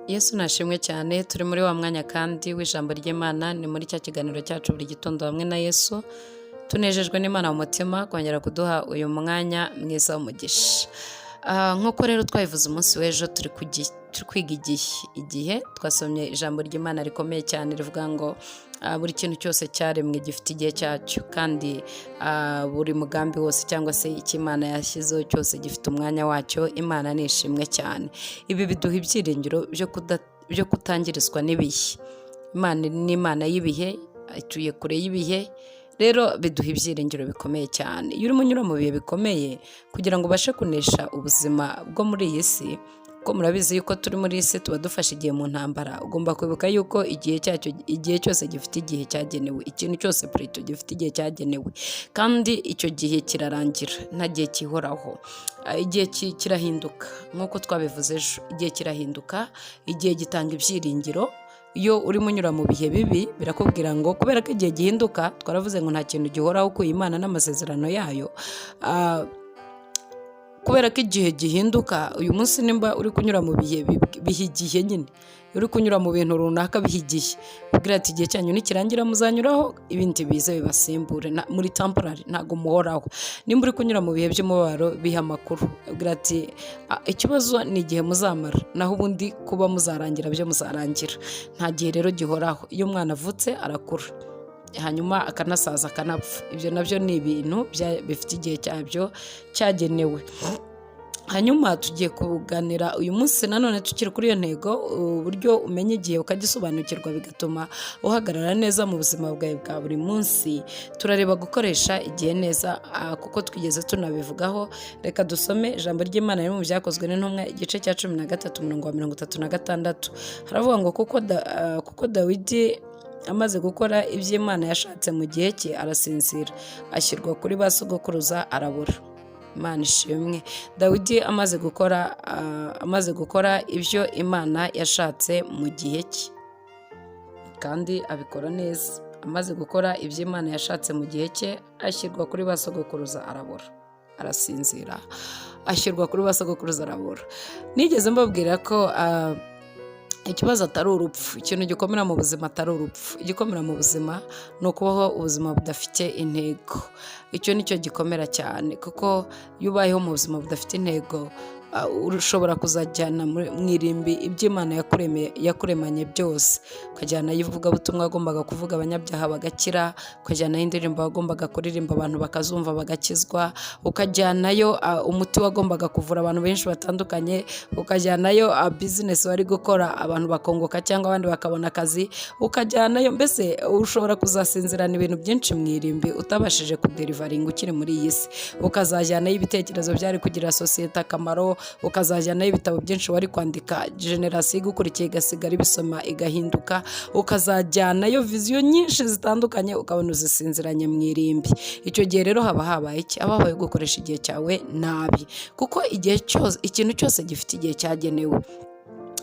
Yesu nashimwe cyane, turi muri wa mwanya kandi w'ijambo ry'Imana, ni muri cya kiganiro cyacu buri gitondo hamwe na Yesu. Tunejejwe n'Imana mu mutima kongera kuduha uyu mwanya mwiza w'umugisha. Nk'uko rero twabivuze umunsi w'ejo turi kwiga igihe twasomye ijambo ry'Imana rikomeye cyane rivuga ngo buri kintu cyose cyaremwe gifite igihe cyacyo, kandi buri mugambi wose cyangwa se icyo Imana yashyizeho cyose gifite umwanya wacyo. Imana ni ishimwe cyane. Ibi biduha ibyiringiro byo kutangirizwa n'ibihe. Imana ni Imana y'ibihe, ituye kure y'ibihe, rero biduha ibyiringiro bikomeye cyane. Iyo urimo unyura mu bihe bikomeye kugira ngo ubashe kunesha ubuzima bwo muri iyi si, ko murabizi yuko turi muri iyi si tuba dufashe igihe mu ntambara, ugomba kwibuka yuko igihe cyose gifite igihe cyagenewe, ikintu cyose purito gifite igihe cyagenewe, kandi icyo gihe kirarangira, nta gihe kihoraho. Igihe kirahinduka nk'uko twabivuze ejo, igihe kirahinduka, igihe gitanga ibyiringiro. Iyo urimo unyura mu bihe bibi birakubwira ngo kubera ko igihe gihinduka, twaravuze ngo nta kintu gihoraho ku Imana n'amasezerano yayo. Kubera ko igihe gihinduka, uyu munsi nimba uri kunyura mu bihe bihigiye nyine, uri kunyura mu bintu runaka bihigiye, ubwira ati igihe cyanyu nikirangira muzanyuraho, ibindi bize bibasimbure, muri temporary, ntago muhoraho. Nimba uri kunyura mu bihe by'umubabaro, biha amakuru, ubwira ati ikibazo ni igihe muzamara, naho ubundi kuba muzarangira byo muzarangira. Nta gihe rero gihoraho. Iyo umwana avutse arakura, hanyuma akanasaza akanapfa. Ibyo nabyo ni ibintu bifite igihe cyabyo cyagenewe. Hanyuma tugiye kuganira uyu munsi nanone tukiri kuri iyo ntego, uburyo umenya igihe ukagisobanukirwa bigatuma uhagarara neza mu buzima bwawe bwa buri munsi. Turareba gukoresha igihe neza, kuko twigeze tunabivugaho. Reka dusome ijambo ry'Imana riri mu Byakozwe n'Intumwa igice cya 13 umurongo wa 36. Haravuga ngo kuko Dawidi amaze gukora ibyo Imana yashatse mu gihe cye, arasinzira, ashyirwa kuri ba sogokuruza, arabura. Imana ishimwe. Dawidi amaze gukora ibyo Imana yashatse mu gihe cye, kandi abikora neza. Amaze gukora ibyo Imana yashatse mu gihe cye, ashyirwa kuri ba sogokuruza, arabura, arasinzira, ashyirwa kuri ba sogokuruza, arabura. Nigeze mbabwira ko ikibazo atari urupfu, ikintu gikomera mu buzima atari urupfu. Igikomera mu buzima ni ukubaho ubuzima budafite intego. Icyo nicyo gikomera cyane, kuko iyo ubayeho mu buzima budafite intego, ushobora kuzajyana mu irimbi ibyo Imana yakuremanye byose. Ukajyanayo ivugabutumwa wagombaga kuvuga abanyabyaha bagakira, ukajyanayo indirimbo wagombaga kuririmba abantu bakazumva bagakizwa, ukajyanayo umuti wagombaga kuvura abantu benshi batandukanye, ukajyanayo bizinesi wari gukora abantu bakongoka cyangwa abandi bakabona akazi, ukajyanayo. Mbese ushobora kuzasinzirana ibintu byinshi mu irimbi utabashije kuderivaringa ukiri muri iyi si. Ukazajyanayo ibitekerezo byari kugira sosiyete akamaro, ukazajyanayo ibitabo byinshi wari kwandika, generasiyo igukurikiye igasigara ibisoma igahinduka, ukazajyanayo viziyo nyinshi zitandukanye, ukabona uzisinziranye mu irimbi. Icyo gihe rero haba habaye iki? Haba habaye gukoresha igihe cyawe nabi, kuko ikintu cyose gifite igihe cyagenewe.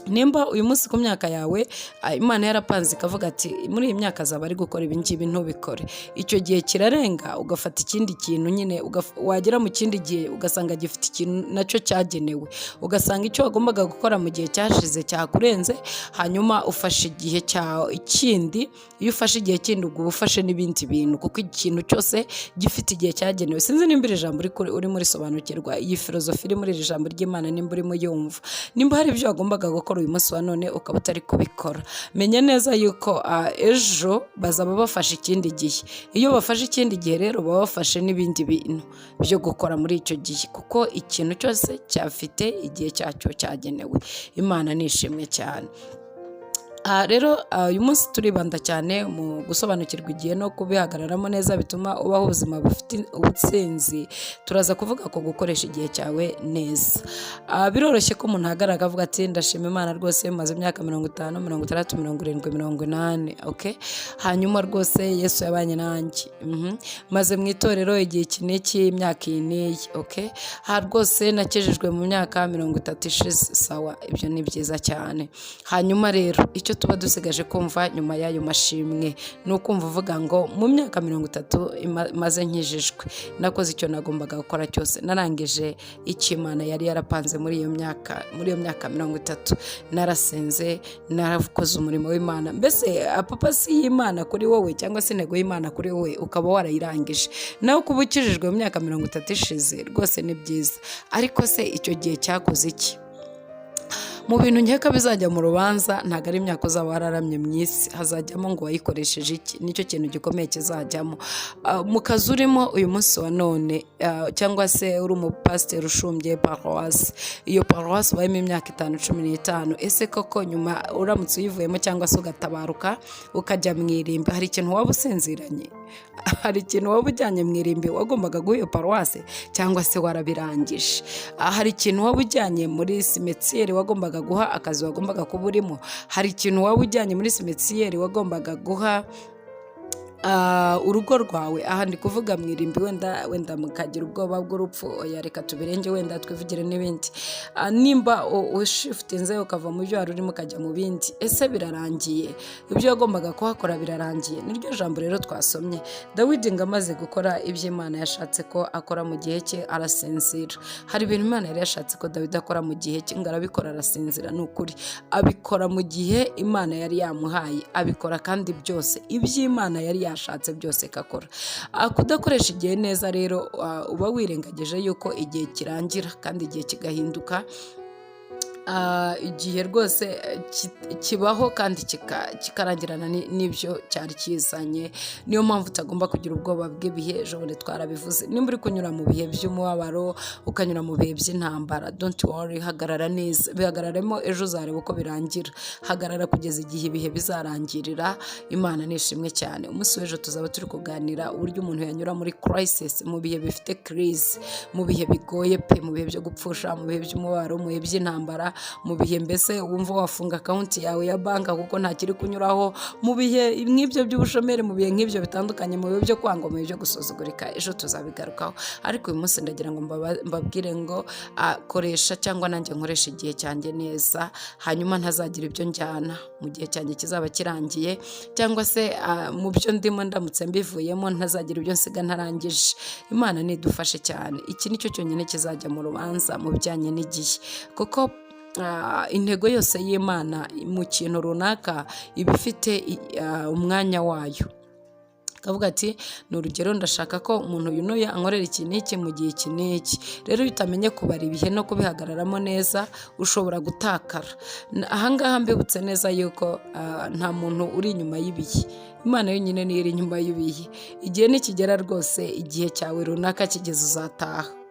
Nimba uyu munsi ku myaka yawe Imana yarapanze ikavuga ati muri iyi myaka azaba ari gukora ibi ngibi, ntubikore. Icyo gihe kirarenga, ugafata ikindi kintu nyine, wagera mu kindi gihe ugasanga gifite ikintu nacyo cyagenewe, ugasanga icyo wagombaga gukora mu gihe cyashize cyakurenze, hanyuma ufashe igihe cyawe ikindi. Iyo ufashe igihe kindi ubwo ufashe n'ibindi bintu, kuko ikintu cyose gifite igihe cyagenewe. Sinzi nimba iri jambo urimo risobanukirwa, iyi filozofi iri muri iri jambo ry'Imana nimba urimo yumva. Nimba hari ibyo wagombaga gukora uyu munsi wa none ukaba utari kubikora, menya neza yuko ejo bazaba bafashe ikindi gihe. Iyo bafashe ikindi gihe rero baba bafashe n'ibindi bintu byo gukora muri icyo gihe, kuko ikintu cyose cyafite igihe cyacyo cyagenewe. Imana ni ishimwe cyane. Rero uyu munsi turibanda cyane mu gusobanukirwa igihe no kubihagararamo neza bituma ubaho ubuzima bufite ubutsinzi. Turaza kuvuga ko gukoresha igihe cyawe neza. Biroroshye ko umuntu ahagarara akavuga ati ndashima Imana rwose, maze imyaka 50, 60, 70, 80, okay? Hanyuma rwose Yesu yabanye nanjye, maze mu itorero igihe kiniki, imyaka iyi, okay? Rwose nakejejwe mu myaka 30 ishize, sawa, ibyo ni byiza cyane. Hanyuma rero icyo icyo tuba dusigaje kumva nyuma y'ayo mashimwe ni ukumva uvuga ngo mu myaka 30 maze nkijijwe nakoze icyo nagombaga gukora cyose, narangije icyo Imana yari yarapanze muri iyo myaka 30, narasenze, narakoze umurimo w'Imana. Mbese purpose y'Imana kuri wowe cyangwa se intego y'Imana kuri wowe ukaba warayirangije, nawe kuba ukijijwe mu myaka 30 ishize rwose ni byiza, ariko se icyo gihe cyakoze iki? Mu bintu nkeka bizajya mu rubanza ntabwo ari imyaka uzaba wararamye mu isi, hazajyamo ngo wayikoresheje iki, nicyo kintu gikomeye kizajyamo. Mu kazi urimo uyu munsi wa none, cyangwa se uri umupasiteri ushumbye paruwasi, iyo paruwasi ubayemo imyaka 5-15, ese koko nyuma uramutse uyivuyemo cyangwa se ugatabaruka ukajya mu irimbi, hari ikintu waba usinziranye? Hari ikintu waba ujyanye mu irimbi wagombaga guha iyo paruwasi cyangwa se warabirangije? Hari ikintu waba ujyanye muri simetiyeri wagombaga guha akazi wagombaga kuba urimo? Hari ikintu waba ujyanye muri simetiyeri wagombaga guha urugo rwawe? Aha ndi kuvuga mu irimbi, wenda mukagira ubwoba bw'urupfu, oya reka tubirenge, wenda twivugire n'ibindi. Nimba ushifutinze ukava mu byo wari urimo ukajya mu bindi, ese birarangiye? Ibyo wagombaga kuhakora birarangiye? Niryo jambo rero twasomye. Dawidi ngo amaze gukora ibyo Imana yashatse ko akora mu gihe cye arasinzira. Hari ibintu Imana yari yashatse ko Dawidi akora mu gihe cye, ngo arabikora arasinzira. Ni ukuri, abikora mu gihe Imana yari yamuhaye, abikora kandi byose iby'Imana yari yashatse byose kakora. Kudakoresha igihe neza rero uba wirengagije yuko igihe kirangira kandi igihe kigahinduka. Igihe rwose kibaho kandi kikarangirana n'ibyo cyari kizanye. Niyo mpamvu utagomba kugira ubwoba bw'ibihe. Ejo bundi twarabivuze, nimba uri kunyura mu bihe by'umubabaro, ukanyura mu bihe by'intambara, don't worry, hagarara neza, bihagararemo, ejo uzareba uko birangira. Hagarara kugeza igihe ibihe bizarangirira. Imana nishimwe cyane. Umunsi w'ejo tuzaba turi kuganira uburyo umuntu yanyura muri crisis, mu bihe bifite crise, mu bihe bigoye pe, mu bihe byo gupfusha, mu bihe by'umubabaro, mu bihe by'intambara, mu bihe mbese wumva wafunga akaunti yawe ya banka kuko nta kiri kunyuraho, mu bihe nk'ibyo by'ubushomeri, mu bihe nk'ibyo bitandukanye, mu bihe byo kwanga, mu bihe byo gusuzugurika. Ejo tuzabigarukaho, ariko uyu munsi ndagira ngo mbabwire ngo koresha cyangwa nanjye nkoresha igihe cyanjye neza, hanyuma ntazagira ibyo njyana mu gihe cyanjye kizaba kirangiye, cyangwa se mu byo ndimo ndamutse mbivuyemo ntazagira ibyo nsiga ntarangije. Imana nidufashe cyane. Iki nicyo cyonyine kizajya mu rubanza mu bijyanye n'igihe, kuko intego yose y'Imana mu kintu runaka iba ifite umwanya wayo. Kavuga ati ni urugero, ndashaka ko umuntu uyu n'uyu ankorera ikintu iki mu gihe iki n'iki. Rero iyo utamenye kubara ibihe no kubihagararamo neza ushobora gutakara. Ahangaha mbibutse neza yuko nta muntu uri inyuma y'ibihe. Imana yonyine niyo iri inyuma y'ibihe. Igihe nikigera rwose, igihe cyawe runaka kigeze,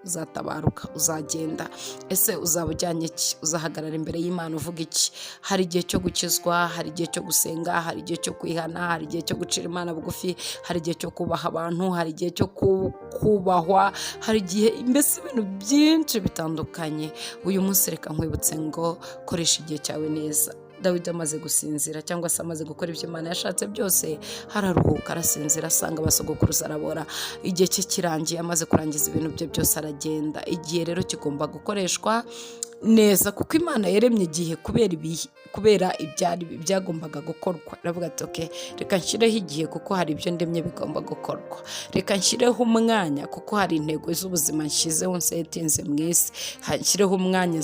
uzatabaruka, uzagenda. Ese uzaba ujyanye iki? Uzahagarara imbere y'Imana uvuga iki? Hari igihe cyo gukizwa, hari igihe cyo gusenga, hari igihe cyo kwihana, hari igihe cyo gucira Imana bugufi, hari igihe cyo kubaha abantu, hari igihe cyo kubahwa, hari igihe, mbese ibintu byinshi bitandukanye. Uyu munsi reka nkwibutse ngo koresha igihe cyawe neza. Dawidi amaze gusinzira cyangwa se amaze gukora ibyo Imana yashatse byose, hararuhuka, arasinzira, asanga abasogokuruza arabora. Igihe cye kirangiye, amaze kurangiza ibintu bye byose aragenda. Igihe rero kigomba gukoreshwa neza, kuko Imana yaremye igihe kubera ibyagombaga gukorwa. Aravuga ati okay, reka nshyireho igihe kuko hari ibyo ndemye bigomba gukorwa. Reka nshyireho umwanya kuko hari intego z'ubuzima nshyizeho nsetinze mu isi, nshyireho umwanya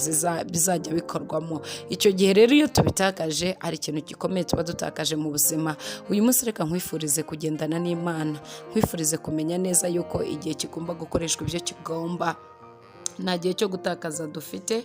bizajya bikorwamo. Icyo gihe rero iyo tubitakaje, hari ikintu gikomeye tuba dutakaje mu buzima. Uyu munsi reka nkwifurize kugendana n'Imana, nkwifurize kumenya neza yuko igihe kigomba gukoreshwa ibyo kigomba. Nta gihe cyo gutakaza dufite.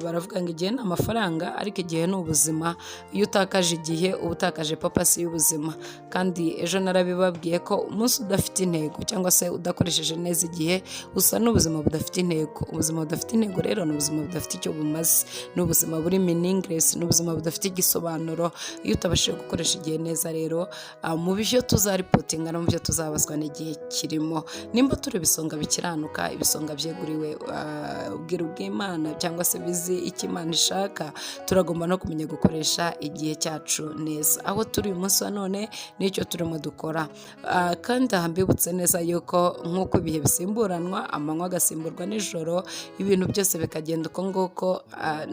Baravuga ngo igihe ni amafaranga, ariko igihe ni ubuzima. Iyo utakaje igihe uba utakaje papasi y'ubuzima. Kandi ejo narabibabwiye ko umunsi udafite intego cyangwa se udakoresheje neza igihe usa n'ubuzima budafite intego. Ubuzima budafite intego rero ni ubuzima budafite icyo bumaze, ni ubuzima buri meaningless, ni ubuzima budafite igisobanuro. Iyo utabashije gukoresha igihe neza rero, mu byo tuzaripotinga no mu byo tuzabazwa n'igihe kirimo. Nimba turi ibisonga bikiranuka, ibisonga byeguriwe bisobanukiwe ubwiru bw'Imana cyangwa se bizi icyo Imana ishaka, turagomba no kumenya gukoresha igihe cyacu neza. Aho turi uyu munsi wa none nicyo turimo dukora. Kandi aha mbibutse neza yuko nk'uko ibihe bisimburanwa, amanywa agasimburwa nijoro, ibintu byose bikagenda uko nguko,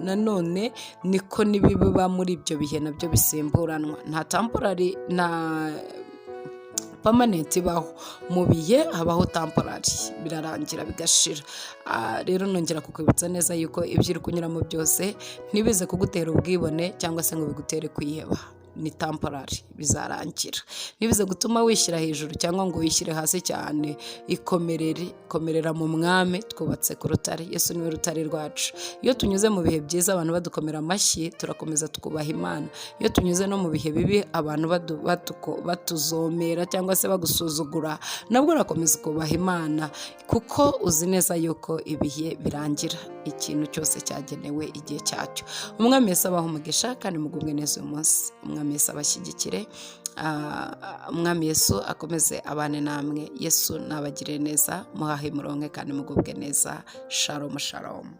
nanone niko n'ibiba muri ibyo bihe nabyo bisimburanwa. Nta temporary na permanent ibaho. Mu bihe habaho temporary, birarangira bigashira. Rero nongera kukwibutsa neza yuko ibyo uri kunyuramo byose ntibize kugutera ubwibone cyangwa se ngo bigutere kwiheba. Ni temporary, bizarangira. Ntibize gutuma wishyira hejuru cyangwa ngo wishyire hasi cyane. Ikomerera mu mwami, twubatse ku rutare. Yesu niwe rutare rwacu. Iyo tunyuze mu bihe byiza abantu badukomera amashyi, turakomeza tukubaha Imana. Iyo tunyuze no mu bihe bibi abantu batuzomera cyangwa se bagusuzugura, nabwo urakomeza kubaha Imana, kuko uzi neza yuko ibihe birangira. Ikintu cyose cyagenewe igihe cyacyo. Umwami Yesu abahe umugisha kandi mugubwe neza uyu munsi. Umwami Yesu abashyigikire. Umwami Yesu akomeze abane namwe. Yesu nabagire neza, muhahe muronke kandi mugubwe neza. Shalom shalom.